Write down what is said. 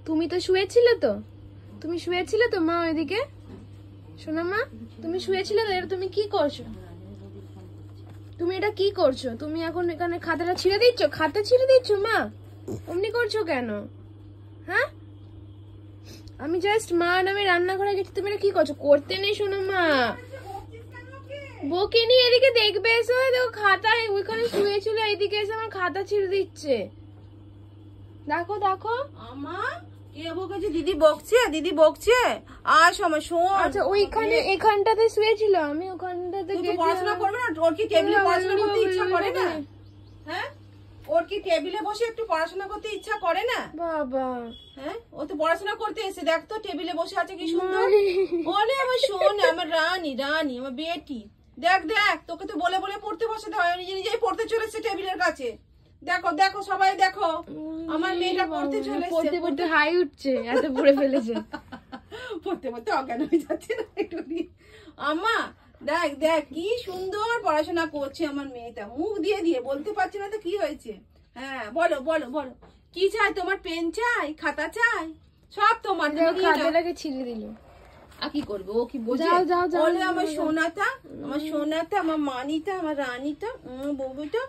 তুমি তো শুয়েছিলে তো, তুমি শুয়েছিলে তো মা ওইদিকে। শোনো মা, তুমি শুয়েছিলে তো, এটা তুমি কি করছো? তুমি এটা কি করছো? তুমি এখন এখানে খাতাটা ছিঁড়ে দিচ্ছ, খাতা ছিঁড়ে দিচ্ছ মা, অমনি করছো কেন? হ্যাঁ, আমি জাস্ট মা নামে রান্নাঘরে গেছি, তুমি এটা কি করছো? করতে নেই। শোনো মা, বকে নিয়ে এদিকে দেখবে এসো, দেখো খাতা ওইখানে শুয়েছিল, এইদিকে এসে আমার খাতা ছিঁড়ে দিচ্ছে। দেখো দেখো আমা কে বকেছে? দিদি বকছে, দিদি বকছে। আর সময় শোন, আচ্ছা ওইখানে এখানটাতে শুয়েছিল, আমি ওখানটাতে তুই পড়াশোনা করবে না? ওর কি টেবিলে পড়াশোনা করতে ইচ্ছা করে না? হ্যাঁ, ওর কি টেবিলে বসে একটু পড়াশোনা করতে ইচ্ছা করে না? বাবা হ্যাঁ, ও তো পড়াশোনা করতে এসে দেখ তো টেবিলে বসে আছে কি সুন্দর। ওরে আমার শোন, আমার রানী রানী, আমার বেটি। দেখ দেখ, তোকে তো বলে বলে পড়তে বসাতে হয়, নিজে নিজেই পড়তে চলেছে টেবিলের কাছে। দেখো দেখো সবাই দেখো, আমার মেয়েটা পড়তে চলেছে। পড়তে পড়তে হাই উঠছে, এত পড়ে ফেলেছে। পড়তে পড়তে অজ্ঞান হয়ে যাচ্ছে না একটু। আমা দেখ দেখ কি সুন্দর পড়াশোনা করছে আমার মেয়েটা, মুখ দিয়ে দিয়ে বলতে পারছে না তো কি হয়েছে। হ্যাঁ বলো বলো বলো, কি চাই তোমার? পেন চাই, খাতা চাই, সব তোমার। খাতাটাকে ছিঁড়ে দিল। আর কি করবে, ও কি বোঝে? বলে আমার সোনাটা, আমার সোনাটা, আমার মানিটা, আমার রানীটা, বউটা